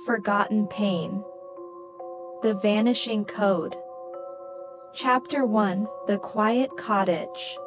Forgotten Pain. The Vanishing Code. Chapter 1: The Quiet Cottage.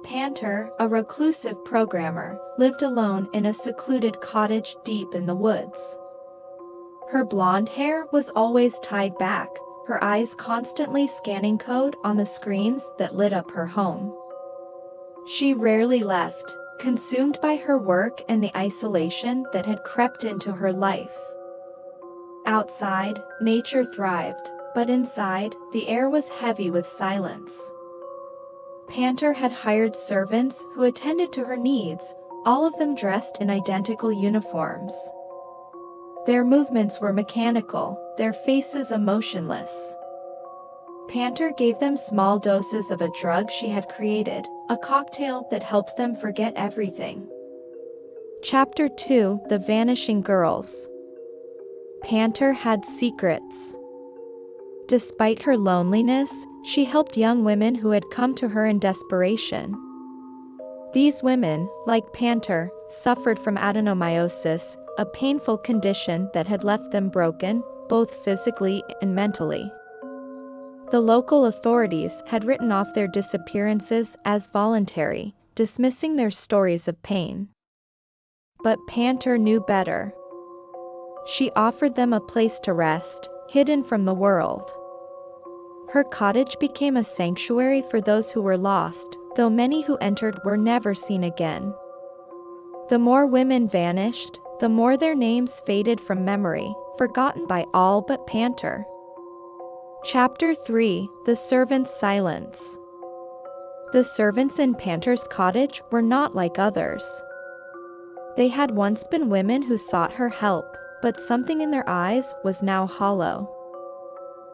Panter, a reclusive programmer, lived alone in a secluded cottage deep in the woods. Her blonde hair was always tied back, her eyes constantly scanning code on the screens that lit up her home. She rarely left, consumed by her work and the isolation that had crept into her life. Outside, nature thrived, but inside, the air was heavy with silence. Panter had hired servants who attended to her needs, all of them dressed in identical uniforms. Their movements were mechanical, their faces emotionless. Panter gave them small doses of a drug she had created, a cocktail that helped them forget everything. Chapter 2: The Vanishing Girls. Panter had secrets. Despite her loneliness, she helped young women who had come to her in desperation. These women, like Panter, suffered from adenomyosis, a painful condition that had left them broken, both physically and mentally. The local authorities had written off their disappearances as voluntary, dismissing their stories of pain. But Panter knew better. She offered them a place to rest, hidden from the world. Her cottage became a sanctuary for those who were lost, though many who entered were never seen again. The more women vanished, the more their names faded from memory, forgotten by all but Panter. Chapter 3: The Servants' Silence. The servants in Panter's cottage were not like others. They had once been women who sought her help, but something in their eyes was now hollow.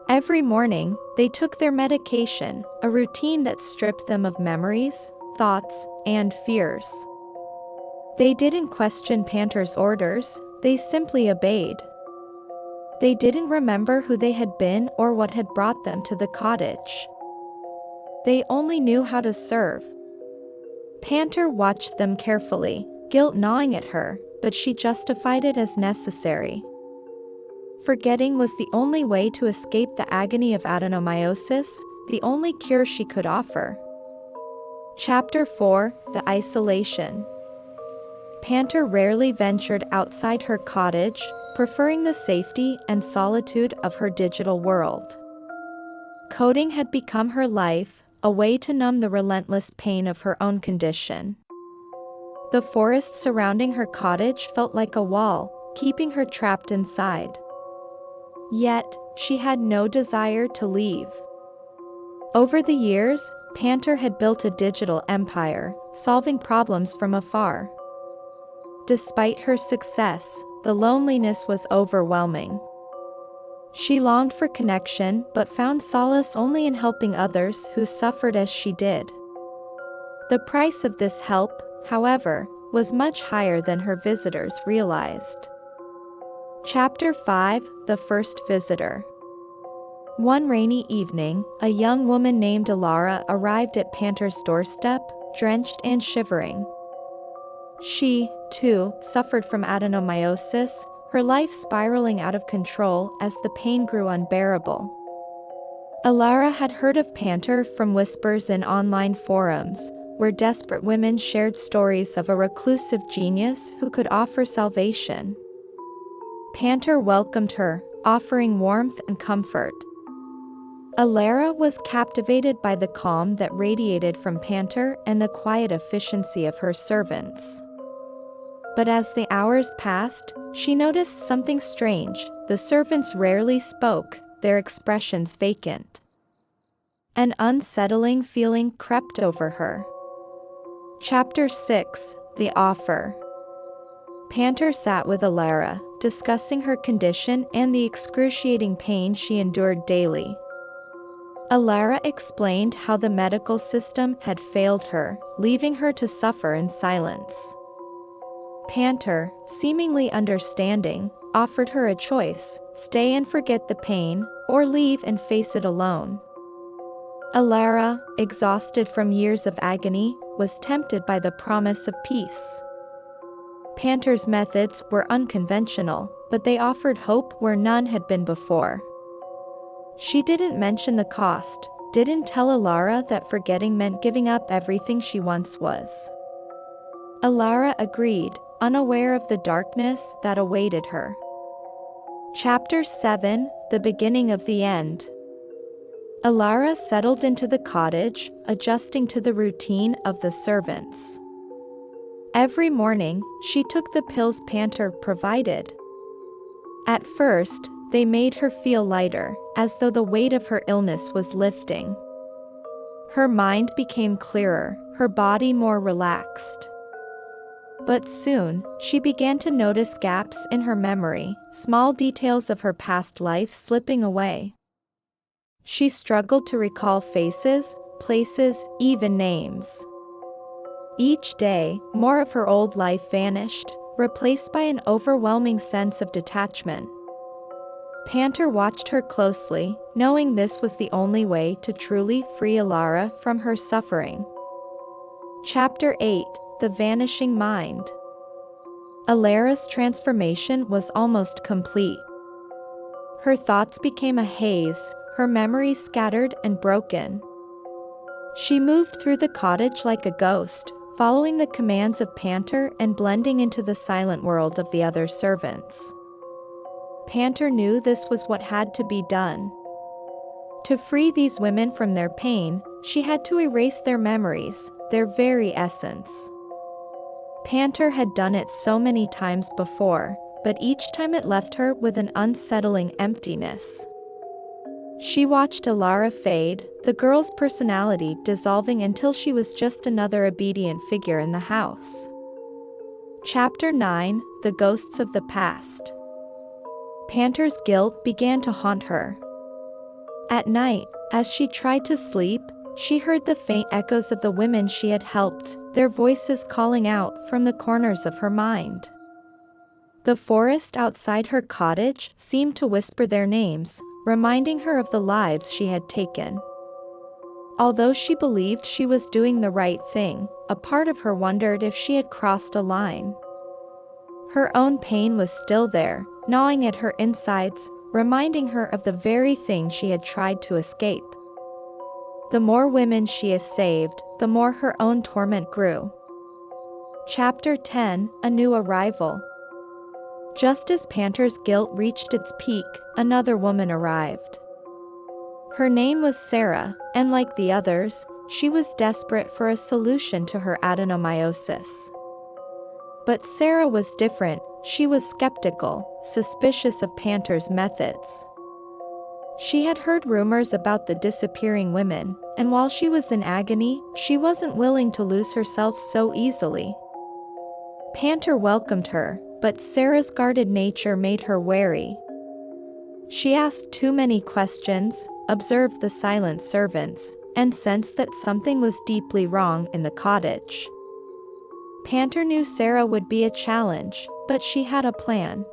Every morning, they took their medication, a routine that stripped them of memories, thoughts, and fears. They didn't question Panter's orders, they simply obeyed. They didn't remember who they had been or what had brought them to the cottage. They only knew how to serve. Panter watched them carefully, guilt gnawing at her, but she justified it as necessary. Forgetting was the only way to escape the agony of adenomyosis, the only cure she could offer. Chapter 4: The Isolation. Panter rarely ventured outside her cottage, preferring the safety and solitude of her digital world. Coding had become her life, a way to numb the relentless pain of her own condition. The forest surrounding her cottage felt like a wall, keeping her trapped inside. Yet, she had no desire to leave. Over the years, Panter had built a digital empire, solving problems from afar. Despite her success, the loneliness was overwhelming. She longed for connection but found solace only in helping others who suffered as she did. The price of this help, however, was much higher than her visitors realized. Chapter 5: The First Visitor. One rainy evening, a young woman named Alara arrived at Panter's doorstep, drenched and shivering. She, too, suffered from adenomyosis, her life spiraling out of control as the pain grew unbearable. Alara had heard of Panter from whispers in online forums, where desperate women shared stories of a reclusive genius who could offer salvation. Panter welcomed her, offering warmth and comfort. Alara was captivated by the calm that radiated from Panter and the quiet efficiency of her servants. But as the hours passed, she noticed something strange. The servants rarely spoke, their expressions vacant. An unsettling feeling crept over her. Chapter 6: The Offer. Panter sat with Alara, discussing her condition and the excruciating pain she endured daily. Alara explained how the medical system had failed her, leaving her to suffer in silence. Panter, seemingly understanding, offered her a choice: stay and forget the pain, or leave and face it alone. Alara, exhausted from years of agony, was tempted by the promise of peace. Panter's methods were unconventional, but they offered hope where none had been before. She didn't mention the cost, didn't tell Alara that forgetting meant giving up everything she once was. Alara agreed, unaware of the darkness that awaited her. Chapter 7: The Beginning of the End. Alara settled into the cottage, adjusting to the routine of the servants. Every morning, she took the pills Panter provided. At first, they made her feel lighter, as though the weight of her illness was lifting. Her mind became clearer, her body more relaxed. But soon, she began to notice gaps in her memory, small details of her past life slipping away. She struggled to recall faces, places, even names. Each day, more of her old life vanished, replaced by an overwhelming sense of detachment. Panter watched her closely, knowing this was the only way to truly free Alara from her suffering. Chapter 8: The Vanishing Mind. Alara's transformation was almost complete. Her thoughts became a haze, her memories scattered and broken. She moved through the cottage like a ghost, following the commands of Panter and blending into the silent world of the other servants. Panter knew this was what had to be done. To free these women from their pain, she had to erase their memories, their very essence. Panter had done it so many times before, but each time it left her with an unsettling emptiness. She watched Alara fade, the girl's personality dissolving until she was just another obedient figure in the house. Chapter 9: The Ghosts of the Past. Panter's guilt began to haunt her. At night, as she tried to sleep, she heard the faint echoes of the women she had helped, their voices calling out from the corners of her mind. The forest outside her cottage seemed to whisper their names, reminding her of the lives she had taken. Although she believed she was doing the right thing, a part of her wondered if she had crossed a line. Her own pain was still there, gnawing at her insides, reminding her of the very thing she had tried to escape. The more women she has saved, the more her own torment grew. Chapter 10: A New Arrival. Just as Panter's guilt reached its peak, another woman arrived. Her name was Sarah, and like the others, she was desperate for a solution to her adenomyosis. But Sarah was different. She was skeptical, suspicious of Panter's methods. She had heard rumors about the disappearing women, and while she was in agony, she wasn't willing to lose herself so easily. Panter welcomed her, but Sarah's guarded nature made her wary. She asked too many questions, observed the silent servants, and sensed that something was deeply wrong in the cottage. Panter knew Sarah would be a challenge, but she had a plan.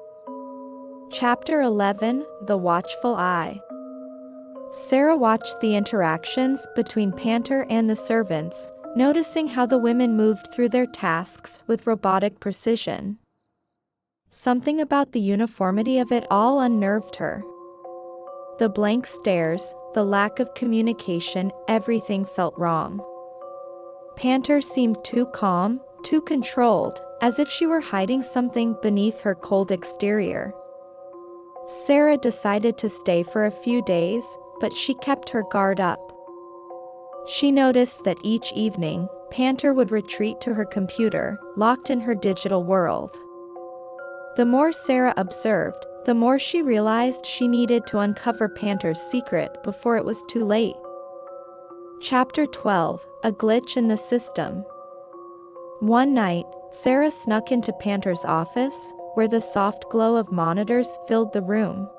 Chapter 11: The Watchful Eye. Sarah watched the interactions between Panter and the servants, noticing how the women moved through their tasks with robotic precision. Something about the uniformity of it all unnerved her. The blank stares, the lack of communication, everything felt wrong. Panter seemed too calm, too controlled, as if she were hiding something beneath her cold exterior. Sarah decided to stay for a few days, but she kept her guard up. She noticed that each evening, Panter would retreat to her computer, locked in her digital world. The more Sarah observed, the more she realized she needed to uncover Panter's secret before it was too late. Chapter 12: A Glitch in the System. One night, Sarah snuck into Panter's office, where the soft glow of monitors filled the room.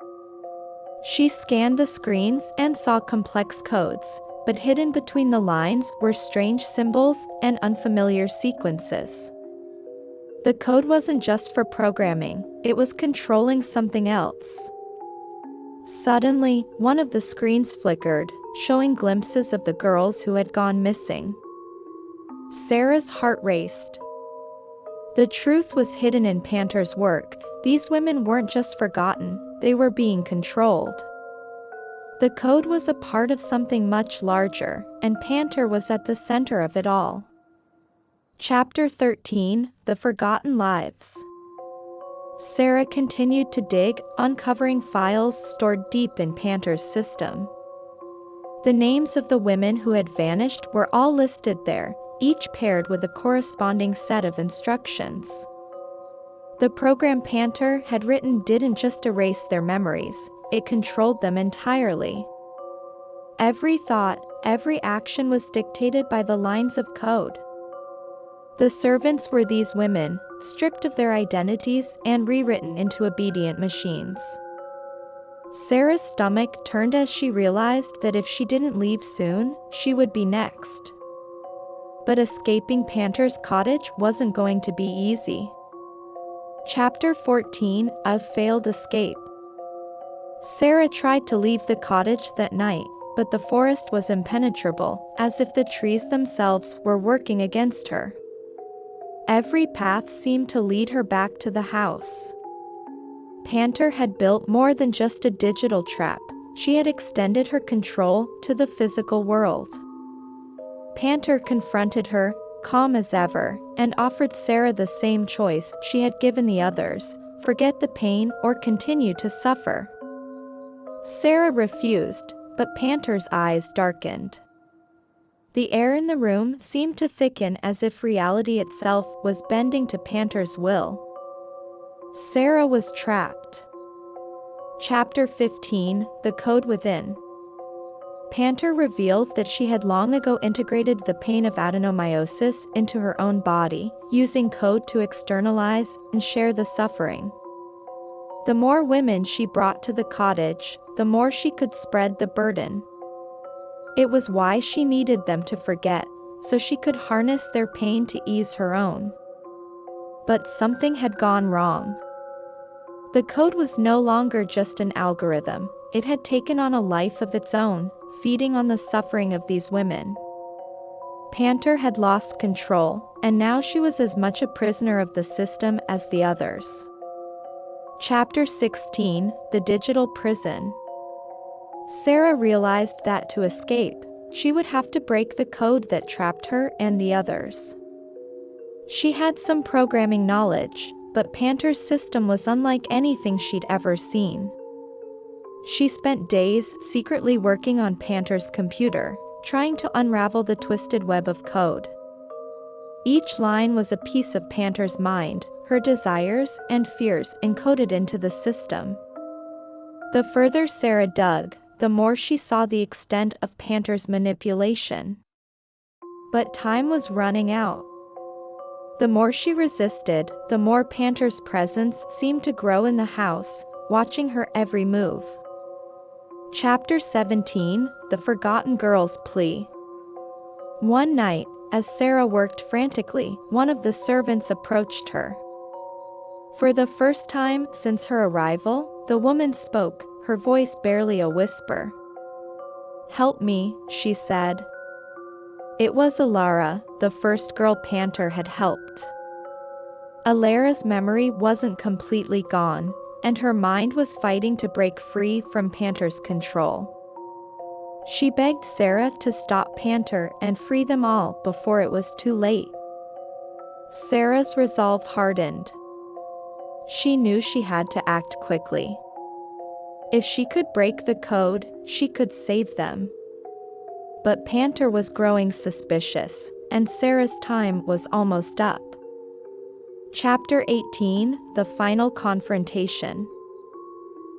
She scanned the screens and saw complex codes, but hidden between the lines were strange symbols and unfamiliar sequences. The code wasn't just for programming, it was controlling something else. Suddenly, one of the screens flickered, showing glimpses of the girls who had gone missing. Sarah's heart raced. The truth was hidden in Panter's work. These women weren't just forgotten, they were being controlled. The code was a part of something much larger, and Panter was at the center of it all. Chapter 13, The Forgotten Lives. Sarah continued to dig, uncovering files stored deep in Panter's system. The names of the women who had vanished were all listed there, each paired with a corresponding set of instructions. The program Panter had written didn't just erase their memories, it controlled them entirely. Every thought, every action was dictated by the lines of code. The servants were these women, stripped of their identities and rewritten into obedient machines. Sarah's stomach turned as she realized that if she didn't leave soon, she would be next. But escaping Panter's cottage wasn't going to be easy. Chapter 14, A Failed Escape. Sarah tried to leave the cottage that night, but the forest was impenetrable, as if the trees themselves were working against her. Every path seemed to lead her back to the house. Panter had built more than just a digital trap, she had extended her control to the physical world. Panter confronted her, calm as ever, and offered Sarah the same choice she had given the others: forget the pain or continue to suffer. Sarah refused, but Panter's eyes darkened. The air in the room seemed to thicken as if reality itself was bending to Panter's will. Sarah was trapped. Chapter 15, The Code Within. Panter revealed that she had long ago integrated the pain of adenomyosis into her own body, using code to externalize and share the suffering. The more women she brought to the cottage, the more she could spread the burden. It was why she needed them to forget, so she could harness their pain to ease her own. But something had gone wrong. The code was no longer just an algorithm, it had taken on a life of its own, feeding on the suffering of these women. Panter had lost control, and now she was as much a prisoner of the system as the others. Chapter 16, The Digital Prison. Sarah realized that to escape, she would have to break the code that trapped her and the others. She had some programming knowledge, but Panter's system was unlike anything she'd ever seen. She spent days secretly working on Panter's computer, trying to unravel the twisted web of code. Each line was a piece of Panter's mind, her desires and fears encoded into the system. The further Sarah dug, the more she saw the extent of Panter's manipulation. But time was running out. The more she resisted, the more Panter's presence seemed to grow in the house, watching her every move. Chapter 17, The Forgotten Girls' Plea. One night, as Sarah worked frantically, one of the servants approached her. For the first time since her arrival, the woman spoke, her voice barely a whisper. "Help me," she said. It was Alara, the first girl Panter had helped. Alara's memory wasn't completely gone, and her mind was fighting to break free from Panter's control. She begged Sarah to stop Panter and free them all before it was too late. Sarah's resolve hardened. She knew she had to act quickly. If she could break the code, she could save them. But Panter was growing suspicious, and Sarah's time was almost up. Chapter 18, The Final Confrontation.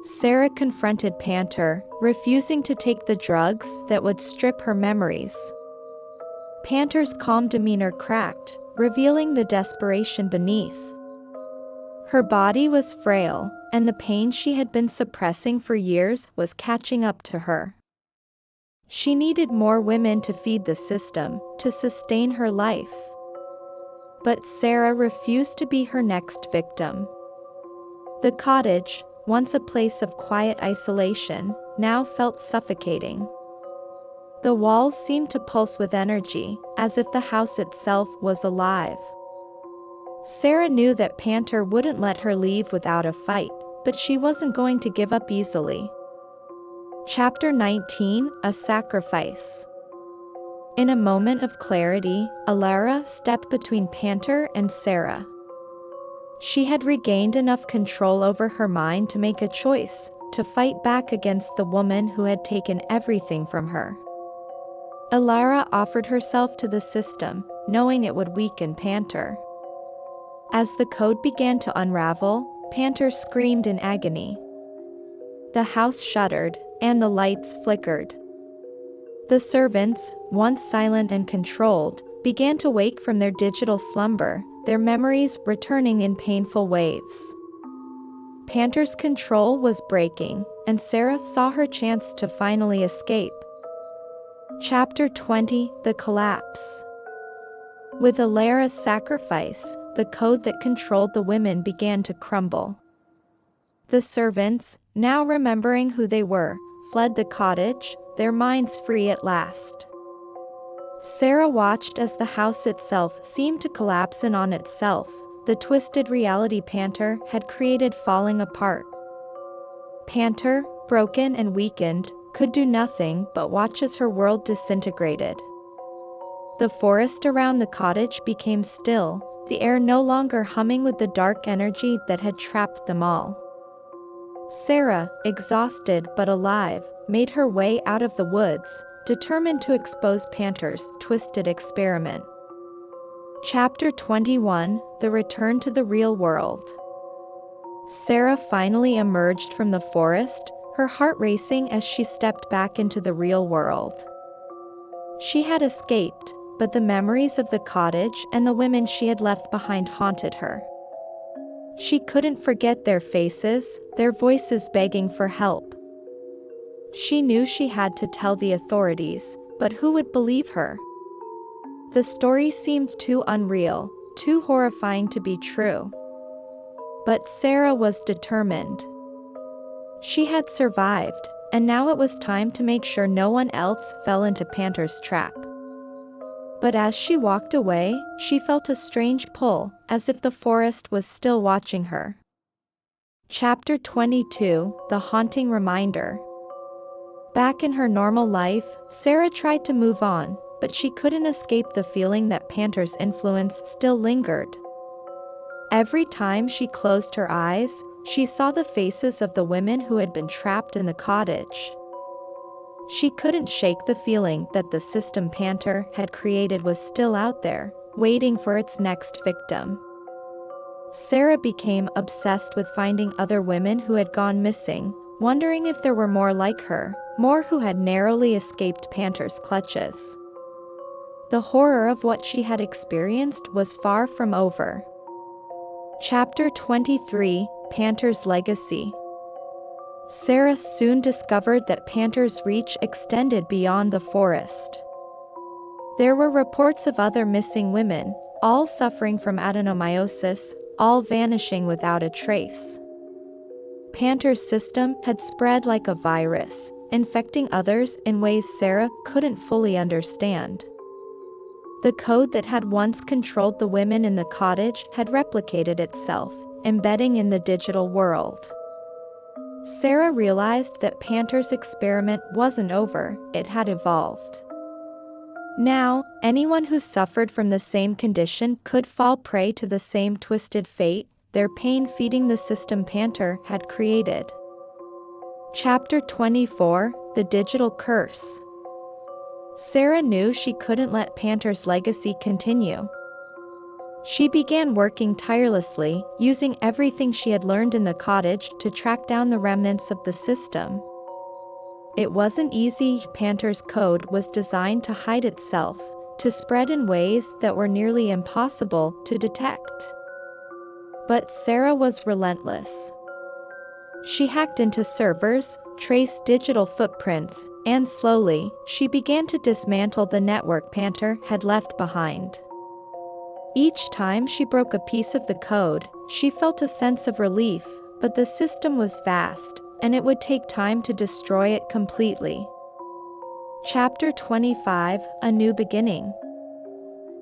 Sarah confronted Panter, refusing to take the drugs that would strip her memories. Panter's calm demeanor cracked, revealing the desperation beneath. Her body was frail, and the pain she had been suppressing for years was catching up to her. She needed more women to feed the system, to sustain her life. But Sarah refused to be her next victim. The cottage, once a place of quiet isolation, now felt suffocating. The walls seemed to pulse with energy, as if the house itself was alive. Sarah knew that Panter wouldn't let her leave without a fight, but she wasn't going to give up easily. Chapter 19, A Sacrifice. In a moment of clarity, Alara stepped between Panter and Sarah. She had regained enough control over her mind to make a choice, to fight back against the woman who had taken everything from her. Alara offered herself to the system, knowing it would weaken Panter. As the code began to unravel, Panter screamed in agony. The house shuddered, and the lights flickered. The servants, once silent and controlled, began to wake from their digital slumber, their memories returning in painful waves. Panter's control was breaking, and Sarah saw her chance to finally escape. Chapter 20, The Collapse. With Alara's sacrifice, the code that controlled the women began to crumble. The servants, now remembering who they were, fled the cottage, their minds free at last. Sarah watched as the house itself seemed to collapse in on itself, the twisted reality Panter had created falling apart. Panter, broken and weakened, could do nothing but watch as her world disintegrated. The forest around the cottage became still, the air no longer humming with the dark energy that had trapped them all. Sarah, exhausted but alive, made her way out of the woods, determined to expose Panter's twisted experiment. Chapter 21, The Return to the Real World. Sarah finally emerged from the forest, her heart racing as she stepped back into the real world. She had escaped, but the memories of the cottage and the women she had left behind haunted her. She couldn't forget their faces, their voices begging for help. She knew she had to tell the authorities, but who would believe her? The story seemed too unreal, too horrifying to be true. But Sarah was determined. She had survived, and now it was time to make sure no one else fell into Panter's trap. But as she walked away, she felt a strange pull, as if the forest was still watching her. Chapter 22, The Haunting Reminder. Back in her normal life, Sarah tried to move on, but she couldn't escape the feeling that Panter's influence still lingered. Every time she closed her eyes, she saw the faces of the women who had been trapped in the cottage. She couldn't shake the feeling that the system Panter had created was still out there, waiting for its next victim. Sarah became obsessed with finding other women who had gone missing, wondering if there were more like her, more who had narrowly escaped Panter's clutches. The horror of what she had experienced was far from over. Chapter 23, Panter's Legacy. Sarah soon discovered that Panter's reach extended beyond the forest. There were reports of other missing women, all suffering from adenomyosis, all vanishing without a trace. Panter's system had spread like a virus, infecting others in ways Sarah couldn't fully understand. The code that had once controlled the women in the cottage had replicated itself, embedding in the digital world. Sarah realized that Panter's experiment wasn't over, it had evolved. Now, anyone who suffered from the same condition could fall prey to the same twisted fate, their pain feeding the system Panter had created. Chapter 24, The Digital Curse. Sarah knew she couldn't let Panter's legacy continue. She began working tirelessly, using everything she had learned in the cottage to track down the remnants of the system. It wasn't easy. Panter's code was designed to hide itself, to spread in ways that were nearly impossible to detect. But Sarah was relentless. She hacked into servers, traced digital footprints, and slowly, she began to dismantle the network Panter had left behind. Each time she broke a piece of the code, she felt a sense of relief, but the system was vast, and it would take time to destroy it completely. Chapter 25, A New Beginning.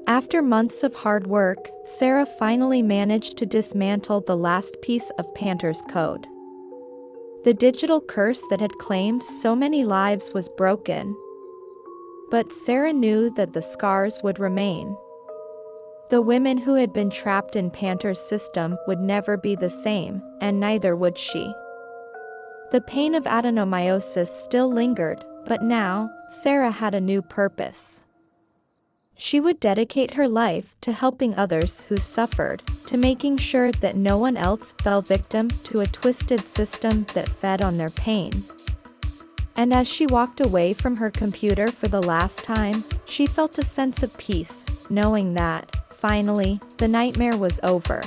After months of hard work, Sarah finally managed to dismantle the last piece of Panter's code. The digital curse that had claimed so many lives was broken. But Sarah knew that the scars would remain. The women who had been trapped in Panter's system would never be the same, and neither would she. The pain of adenomyosis still lingered, but now, Sarah had a new purpose. She would dedicate her life to helping others who suffered, to making sure that no one else fell victim to a twisted system that fed on their pain. And as she walked away from her computer for the last time, she felt a sense of peace, knowing that, finally, the nightmare was over.